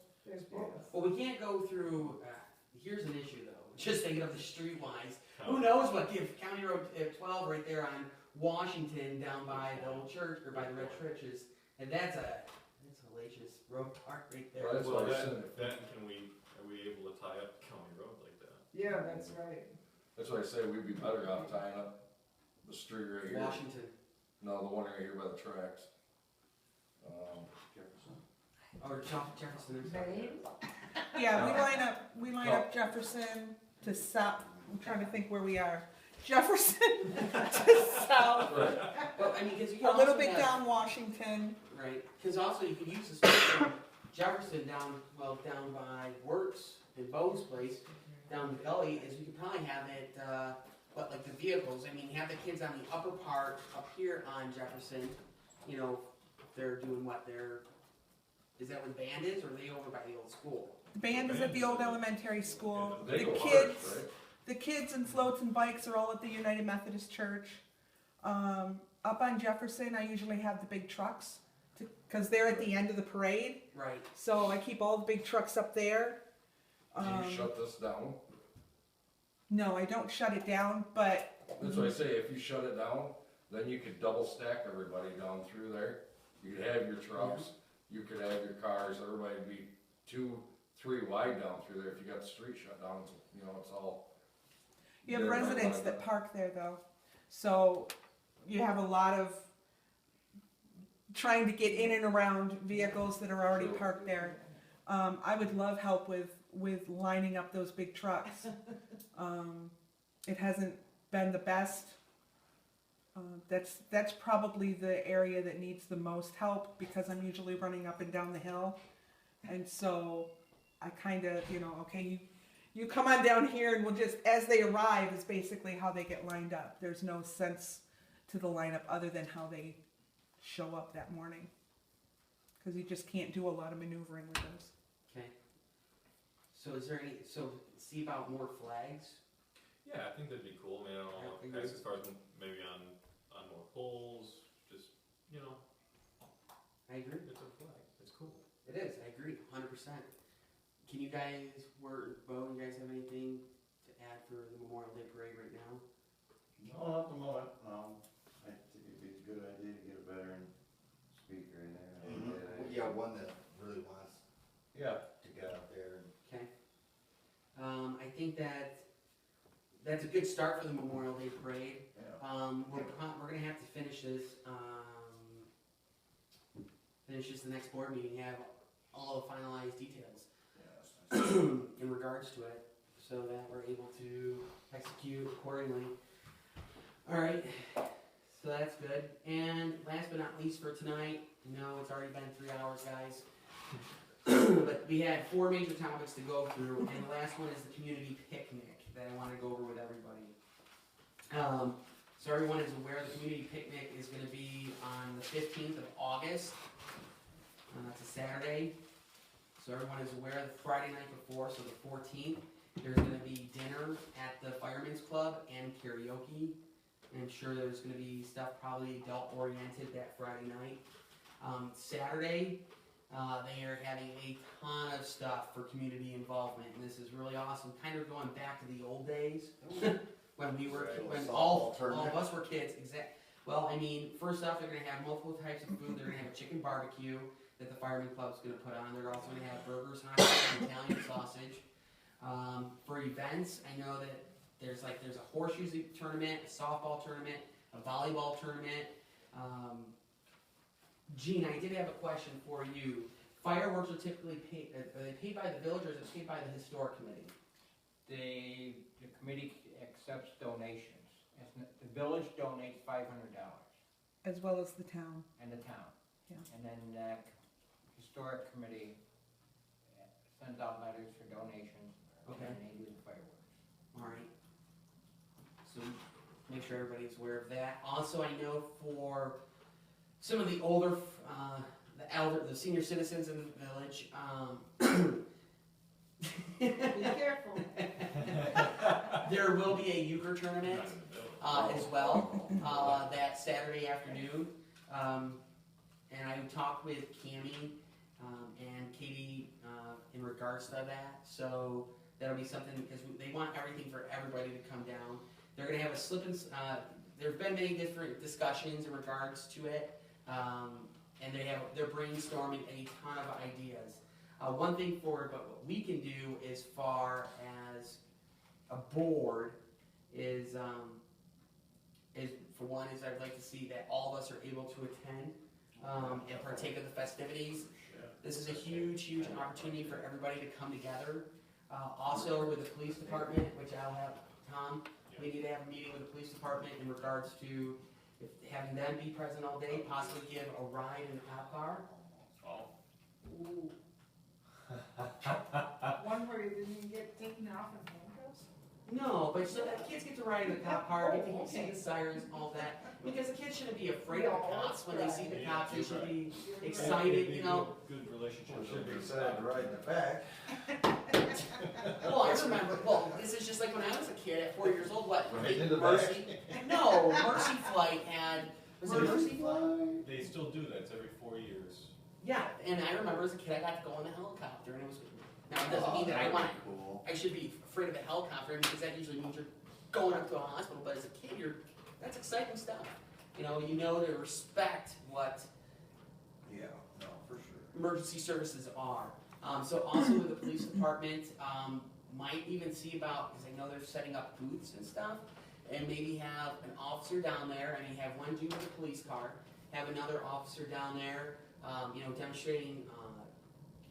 Well, we can't go through, here's an issue, though, just thinking of the streetwise. Who knows what, give County Road 12 right there on Washington down by the old church, or by the red churches, and that's a hellacious road park right there. Well, that's Well, what I said. that, are we able to tie up county road like that? Yeah, that's right. That's why I say we'd be better off tying up the street right here. Washington. No, the one right here by the tracks. Jefferson. Or Jefferson, I'm sorry. Yeah, we line up Jefferson to south, I'm trying to think where we are. Jefferson to south, Right. Well, I mean, because you can a little also bit have- down Washington. Right, because also you can use the street from Jefferson down by Works and Bo's place, down the gully, is you could probably have it, but like the vehicles, I mean, have the kids on the upper part up here on Jefferson, you know, they're doing what, is that what band is, or are they over by the old school? The band is at the old elementary school. They The go kids, harsh, right? the kids and floats and bikes are all at the United Methodist Church. Up on Jefferson, I usually have the big trucks, because they're at the end of the parade. Right, So I keep all the big trucks up there. Do you shut this down? No, I don't shut it down, but That's what I say, if you shut it down, then you could double stack everybody down through there. You could have your trucks, you could have your cars, everybody'd be 2, 3 wide down through there. If you got the street shut down, you know, it's all. you have Everybody residents wanna that go. park there though. So you have a lot of trying to get in and around vehicles that are already True. parked there. I would love help with lining up those big trucks. It hasn't been the best. That's probably the area that needs the most help, because I'm usually running up and down the hill. And so I kind of, okay, you come on down here and we'll just, as they arrive is basically how they get lined up. There's no sense to the lineup other than how they show up that morning. Because you just can't do a lot of maneuvering with those. okay. So is there see about more flags? Yeah, I think that'd be cool, man. I don't know, Yeah, I agree. as far as maybe on more poles, just, you know, I agree. it's a flag, it's cool. It is, I agree, 100%. Can you guys, Bo, you guys have anything to add for the Memorial Day Parade right now? No, not at the moment, I think it'd be a good idea to get a veteran speaker in there. Yeah, one that really wants Yeah. to get out there. Okay. I think that's a good start for the Memorial Day Parade. Yeah. We're gonna have to finish this the next board meeting, have all the finalized details in regards to it, so that we're able to execute accordingly. Alright, so that's good. And last but not least for tonight, it's already been 3 hours, guys. But we had 4 major topics to go through, and the last one is the community picnic that I want to go over with everybody. So everyone is aware the community picnic is going to be on the 15th of August. It's a Saturday. So everyone is aware the Friday night before, so the 14th, there's going to be dinner at the Fireman's Club and karaoke. And I'm sure there's going to be stuff probably adult-oriented that Friday night. Saturday, they are having a ton of stuff for community involvement, and this is really awesome. Kind of going back to the old days when we were, when all of us were kids. Well, I mean, first off, they're going to have multiple types of food. They're going to have a chicken barbecue that the Fireman Club's going to put on. They're also going to have burgers, hot dogs, and Italian sausage. For events, I know that there's a horseshoe tournament, a softball tournament, a volleyball tournament. Gene, I did have a question for you. Fireworks are typically paid, are they paid by the village or is it paid by the historic committee? The committee accepts donations, The village donates $500, as well as the town. and the town. Yeah. And then the historic committee sends out letters for donations, and Okay. then they do the fireworks. Alright. So make sure everybody's aware of that. Also, I know for some of the older, the senior citizens in the village, Be careful. there will be a euchre tournament, Not in the village. as well, that Saturday afternoon. And I talked with Cammie, and Katie, in regards to that, so that'll be something, because they want everything for everybody to come down. They're gonna have a slip and, there's been many different discussions in regards to it, and they're brainstorming a ton of ideas. One thing forward, but what we can do as far as a board is for one, is I'd like to see that all of us are able to attend, and partake of the festivities. This is a huge, huge opportunity for everybody to come together. Also with the police department, which I'll have, Tom, we need to have a meeting with the police department in regards to having them be present all day, possibly give a ride in a cop car. Oh, Ooh. One where you didn't get taken off in handcuffs? No, but so that kids get to ride in the cop car, get to Oh, see okay. the sirens, all that. Because the kids shouldn't be afraid of the No, cops. When they see the Yeah, cops, they you're should right. be You're excited, you know. Good relationship. Well, should be excited to ride in the back. Well, I remember, well, this is just like when I was a kid at 4 years old, what? Right in the Mercy? No, Mercy Flight had, was it Mercy Flight? They still do that, it's every 4 years. Yeah, and I remember as a kid, I got to go in the helicopter, and it was, now it doesn't mean that I want, Cool. I should be afraid of a helicopter, because that usually means you're going up to a hospital, but as a kid, that's exciting stuff. You know to respect what Yeah, no, for sure. emergency services are. So also with the police department, might even see about, because I know they're setting up booths and stuff, and maybe have an officer down there, I mean, have one dude with a police car, have another officer down there, demonstrating,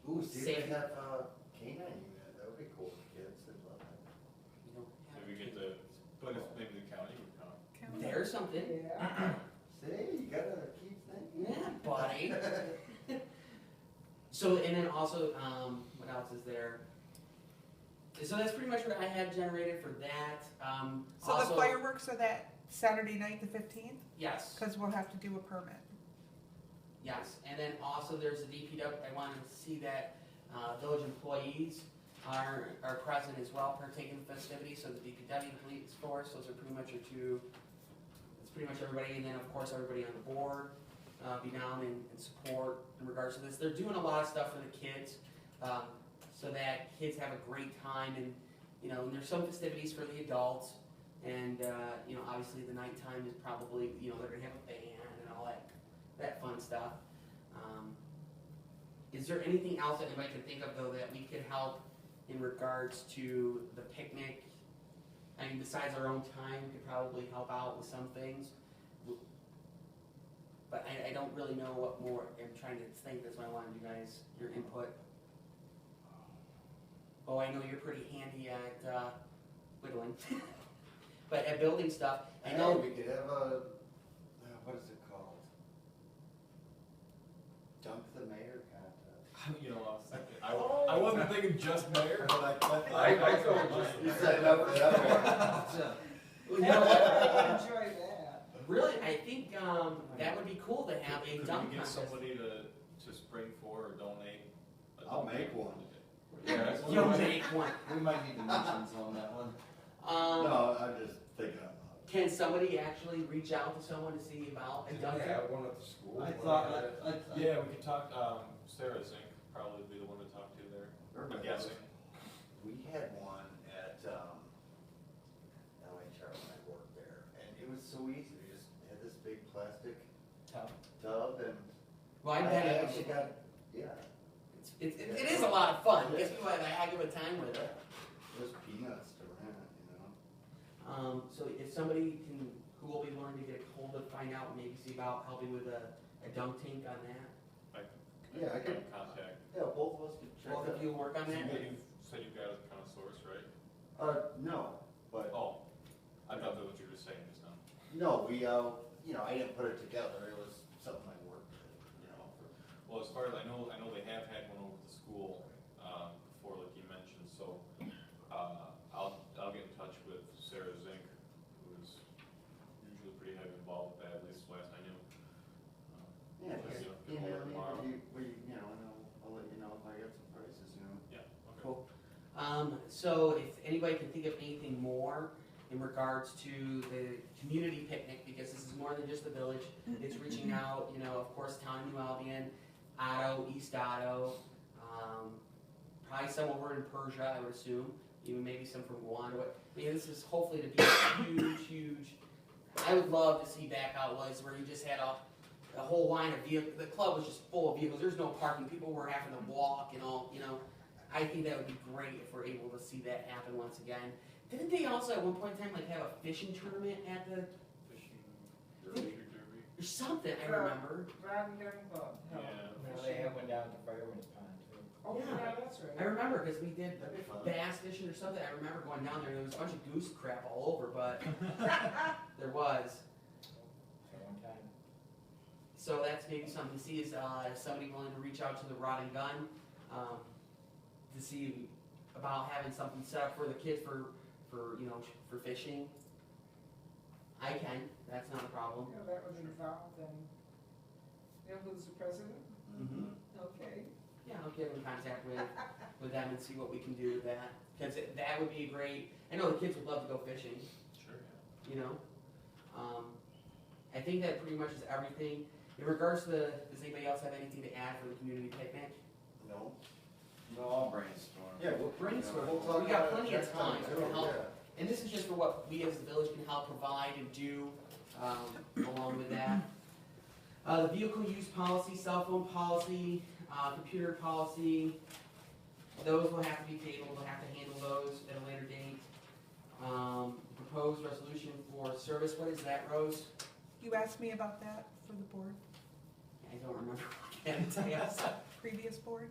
Ooh, see if Safety. they have a canine unit, that would be cool for kids, they'd love that. Maybe we get the, but if maybe the county would come. There's something. Yeah. See, you gotta keep thinking. Yeah, buddy. So, and then also, what else is there? So that's pretty much what I had generated for that. So Also- the fireworks are that Saturday night, the 15th? Yes, Because we'll have to do a permit. yes. And then also there's the DPW, I wanted to see that, village employees are present as well, partaking in the festivities, so the DPW, the police force, those are pretty much your two, it's pretty much everybody, and then of course everybody on the board, be down and support in regards to this. They're doing a lot of stuff for the kids, so that kids have a great time, and, and there's some festivities for the adults, and, obviously the nighttime is probably, they're gonna have a band and all that fun stuff. Is there anything else that anybody can think of, though, that we could help in regards to the picnic? I mean, besides our own time, we could probably help out with some things. But I don't really know what more, I'm trying to think, that's why I wanted you guys, your input. Oh, I know you're pretty handy at, whittling. But at building stuff, I know. Hey, we could have a, what is it called? Dunk the mayor contest. You know, I was thinking, I wasn't thinking just mayor, but I thought just- You set it up for that one. You know what? Enjoy that. Really, I think, that would be cool to have a could dunk we get contest. somebody to spring for or donate? I'll make one. Yeah, You'll make one. We might need dimensions on that one. No, I'm just thinking out loud. Can somebody actually reach out to someone to see about a Did dunk they tank? have one at the school? I thought, Yeah, we could talk, Sarah Zink probably would be the one to talk to there, I'm guessing. We had one at, LHR when I worked there, and it was so easy, we just had this big plastic tub and. Well, I I bet actually it, got, yeah, it is a lot of fun, because people have a heck of a time with it. there's peanuts to rent, So if somebody who will be willing to get a hold of, find out, maybe see about helping with a dunk tank on that. Yeah, I could- Contact. Yeah, both of us could check Both of it. you work on that? You said you've got a kind of source, right? No, but Oh, I thought that was what you were saying just No, we, I didn't put it together, it was something I worked, for. Well, as far as I know they have had one over at the school, before, like you mentioned, so, I'll get in touch with Sarah Zink, who's usually pretty heavily involved with that, at least last I knew. Yeah, Just, just, get over there tomorrow. and I'll let you know if I get some prices, Yeah, okay. Cool. So if anybody can think of anything more in regards to the community picnic, because this is more than just the village, it's reaching out, of course, town of New Albion, Otto, East Otto, probably some over in Persia, I would assume, even maybe some from Rwanda. This is hopefully to be a huge, I would love to see back out was where you just had a whole line of vehicles. The club was just full of vehicles. There's no parking. People were having to walk and all, I think that would be great if we're able to see that happen once again. Didn't they also at one point in time have a fishing tournament at the Fishing derby. or something? I remember. Rod and Gun Club. Yeah. Well, they have one down at the Fireman's Pond too. Oh, Yeah. yeah, that's right. I remember because we did That'd be fun. bass fishing or something. I remember going down there. There was a bunch of goose crap all over, but there was. So one time, So that's maybe something to see. Is somebody willing to reach out to the Rod and Gun to see about having something set up for the kids for fishing? I can. That's not a problem. That was involved and, who's the president? Mm-hmm. Okay. Yeah, I'll get in contact with them and see what we can do with that. Because that would be great. I know the kids would love to go fishing, Sure, yeah. I think that pretty much is everything. In regards to does anybody else have anything to add for the community picnic? No? No, I'll brainstorm. Yeah, we'll Brainstorm. We'll talk We got about it plenty of next time to too, help. yeah. And this is just for what we as the village can help provide and do along with that. The vehicle use policy, cell phone policy, computer policy, those will have to be tabled. We'll have to handle those at a later date. Proposed resolution for service, what is that, Rose? You asked me about that for the board, I don't remember. I can't tell you. previous board.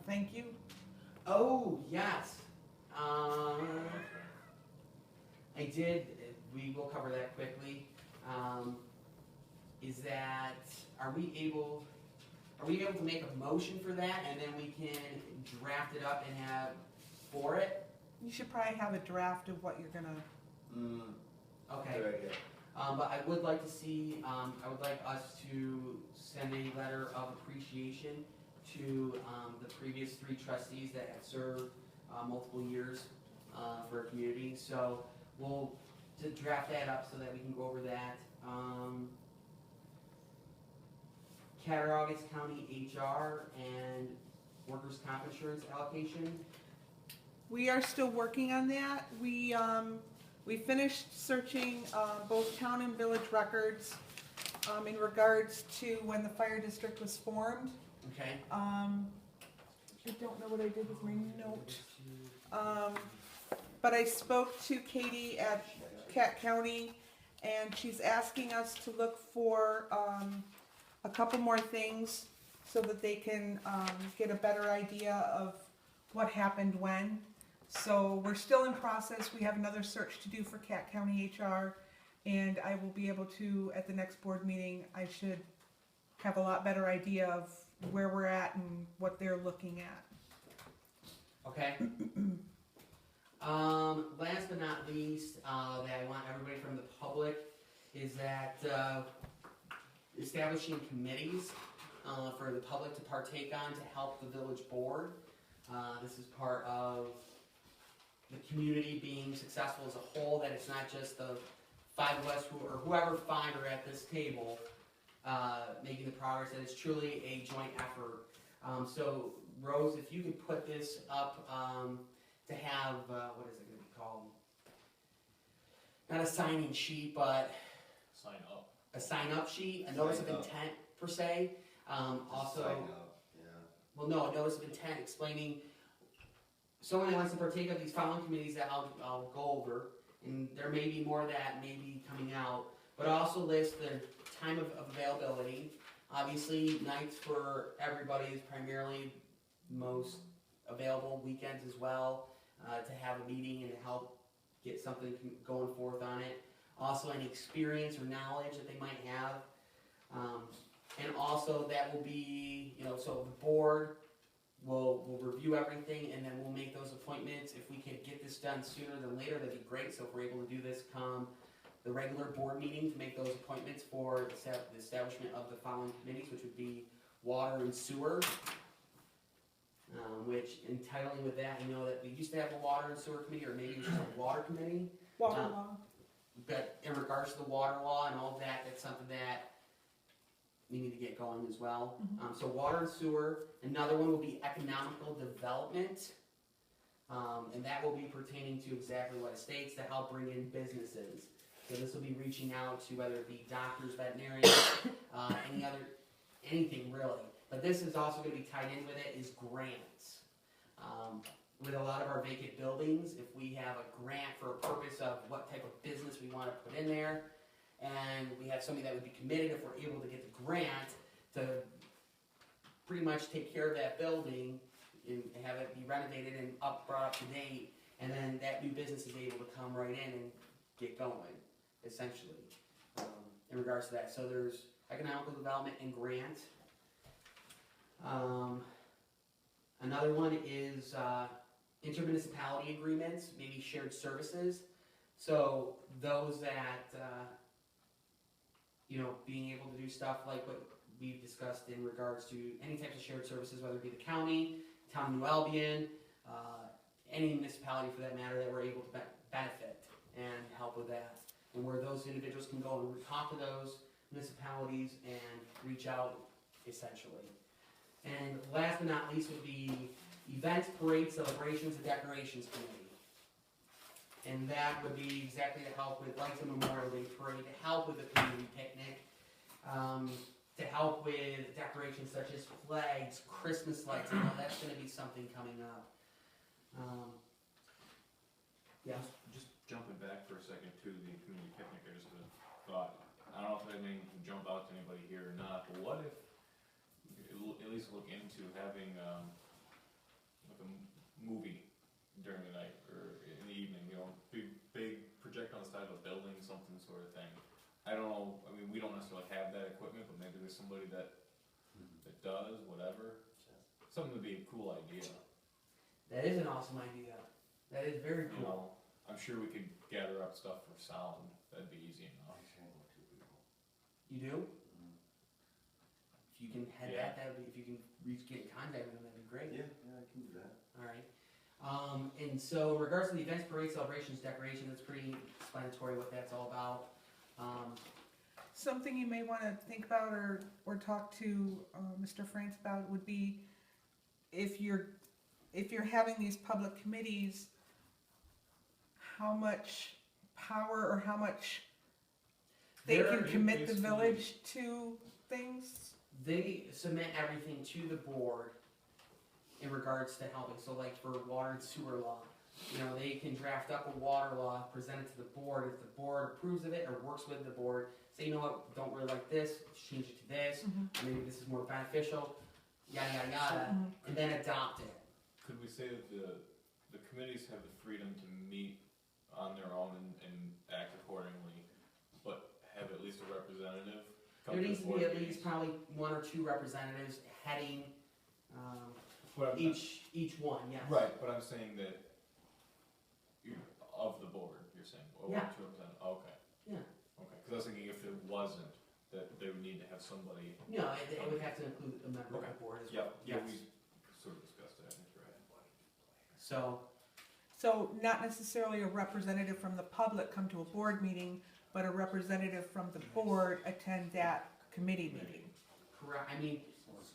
Thank you. Oh, yes. I did, we will cover that quickly. Are we able to make a motion for that and then we can draft it up and have for it? You should probably have a draft of what you're gonna, Okay. Good idea. But I would like to see, I would like us to send a letter of appreciation to the previous 3 trustees that have served multiple years for our community. So we'll draft that up so that we can go over that. Cattaraugus County HR and workers' comp insurance allocation. we are still working on that. We finished searching both town and village records in regards to when the fire district was formed. Okay. I don't know what I did with my note. But I spoke to Katie at Cat County, and she's asking us to look for a couple more things so that they can get a better idea of what happened when. So we're still in process. We have another search to do for Cat County HR, and I will be able to, at the next board meeting, I should have a lot better idea of where we're at and what they're looking at. Okay. Last but not least, that I want everybody from the public is that establishing committees for the public to partake on to help the village board. This is part of the community being successful as a whole, that it's not just the 5 of us or whoever 5 are at this table making the progress, that it's truly a joint effort. So Rose, if you could put this up to have, what is it going to be called? Not a sign-in sheet, but Sign up. a sign-up sheet, a notice of Sign up. intent per se. Also, Sign up, yeah. well, no, a notice of intent explaining someone that wants to partake of these following committees that I'll go over, and there may be more that may be coming out, but also list the time of availability. Obviously, nights for everybody is primarily most available, weekends as well. to have a meeting and to help get something going forth on it. Also, any experience or knowledge that they might have. And also that will be, so the board will review everything and then we'll make those appointments. If we can get this done sooner than later, that'd be great. So if we're able to do this come the regular board meeting to make those appointments for the establishment of the following committees, which would be water and sewer. Which entitling with that, I know that we used to have a water and sewer committee, or maybe it was just a water committee. Water law. But in regards to the water law and all of that, that's something that we need to get going as well. Mhm. So water and sewer. Another one will be economical development. And that will be pertaining to exactly what it states, to help bring in businesses. So this will be reaching out to whether it be doctors, veterinarians, anything really. But this is also going to be tied in with it is grants. With a lot of our vacant buildings, if we have a grant for a purpose of what type of business we want to put in there, and we have somebody that would be committed, if we're able to get the grant to pretty much take care of that building and have it be renovated and brought up to date, and then that new business is able to come right in and get going, essentially, in regards to that. So there's economical development and grant. Another one is intermunicipality agreements, maybe shared services. So those that, being able to do stuff like what we've discussed in regards to any types of shared services, whether it be the county, town of New Albion, any municipality for that matter, that we're able to benefit and help with that. And where those individuals can go and talk to those municipalities and reach out, essentially. And last but not least would be events, parades, celebrations, and decorations committee. And that would be exactly to help with, like the Memorial Day parade, to help with the community picnic, to help with decorations such as flags, Christmas lights. I know that's going to be something coming up. Yeah. Just jumping back for a second to the community picnic, I just had a thought. I don't know if anything can jump out to anybody here or not, but what if, at least look into having like a movie during the night or in the evening, big project on the side of a building, something sort of thing. I don't know, I mean, we don't necessarily have that equipment, but maybe there's somebody that does, whatever. Something would be a cool idea. That is an awesome idea. That is very cool. I'm sure we could gather up stuff for sound. That'd be easy enough. You do? If you can head that would be, if you can get in contact with them, that'd be great. Yeah, I can do that. Alright. And so in regards to the events, parades, celebrations, decorations, it's pretty explanatory what that's all about. Something you may want to think about or talk to Mr. France about would be if you're having these public committees, how much power or how much they can commit the village to things. They submit everything to the board in regards to helping. So like for water and sewer law, they can draft up a water law, present it to the board. If the board approves of it or works with the board, say, you know what, don't really like this, change it to this, or maybe this is more beneficial, yada, yada, yada, and then adopt it. Could we say that the committees have the freedom to meet on their own and act accordingly, but have at least a representative come There to needs the to board be at meetings? least probably 1 or 2 representatives heading But I'm- each one, yes. Right, but I'm saying that of the board, you're saying, well, Yeah. 2 representatives, okay. Yeah. Okay, because I was thinking if there wasn't, that they would need to have somebody. No, it would have to include a member of the board as well. Yeah, Yes. we sort of discussed that, that's right. So not necessarily a representative from the public come to a board meeting, but a representative from the board attend that committee meeting. Correct, I mean,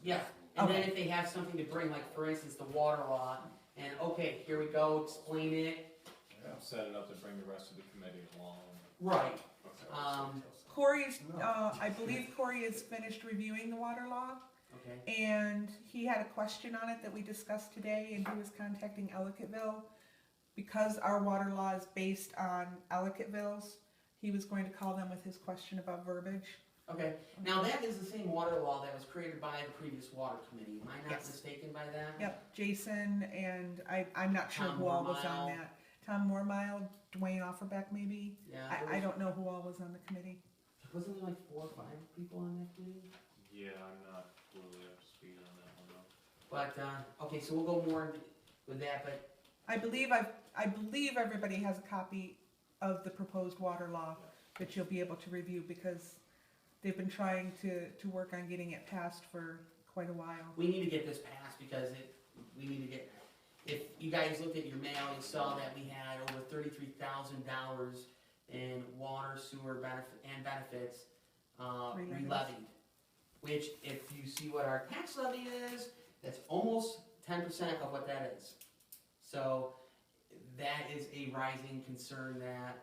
yeah, and then Okay. if they have something to bring, like for instance, the water law, and okay, here we go, explain it. Set it up to bring the rest of the committee along. Right, Okay. Corey's, I believe Corey has finished reviewing the water law, okay, and he had a question on it that we discussed today, and he was contacting Ellicottville. Because our water law is based on Ellicottville's, he was going to call them with his question about verbiage. Okay, now that is the same water law that was created by the previous water committee, am I not Yes. mistaken by that? Yep, Jason and I'm not sure Tom who all was on Mormile. that. Tom Mormile, Dwayne Offerbeck maybe? Yeah, I don't know who all was on the committee. wasn't there like 4 or 5 people on that committee? Yeah, I'm not totally up to speed on that one though. But, okay, so we'll go more with that, but, I believe everybody has a copy of the proposed water law that you'll be able to review because they've been trying to work on getting it passed for quite a while. we need to get this passed because we need to get, if you guys looked at your mail, you saw that we had over $33,000 in water, sewer benefits, Re-levied. re-levied. Which, if you see what our tax levy is, that's almost 10% of what that is. So, that is a rising concern that,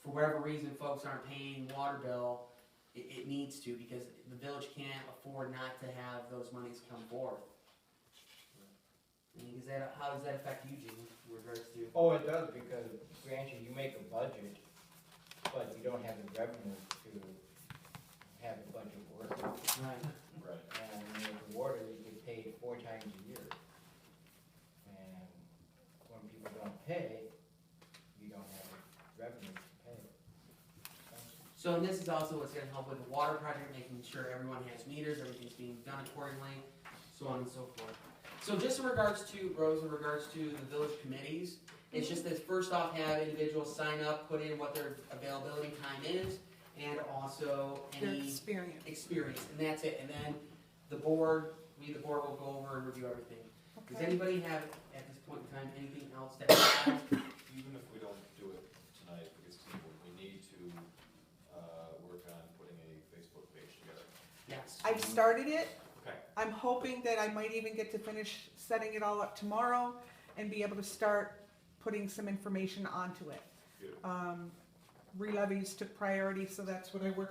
for whatever reason, folks aren't paying water bill. It needs to, because the village can't afford not to have those monies come forth. I mean, how does that affect you, Gene, in regards to? Oh, it does, because granted, you make a budget, but you don't have the revenue to have the budget work. Right. Right. And with the water, you get paid 4 times a year. And when people don't pay, you don't have the revenue to pay. So, and this is also what's gonna help with the water project, making sure everyone has meters, everything's being done accordingly, so on and so forth. So just in regards to, Rose, in regards to the village committees, it's just that first off, have individuals sign up, put in what their availability time is, and also Their any experience. and that's it. And then the board, we, the board, will go over and review everything. Does Okay. anybody have, at this point in time, anything else that they have? Even if we don't do it tonight, because we need to, work on putting a Facebook page together. Yes. I've started it. Okay. I'm hoping that I might even get to finish setting it all up tomorrow and be able to start putting some information onto it. Beautiful. Re-levies took priority, so that's what I worked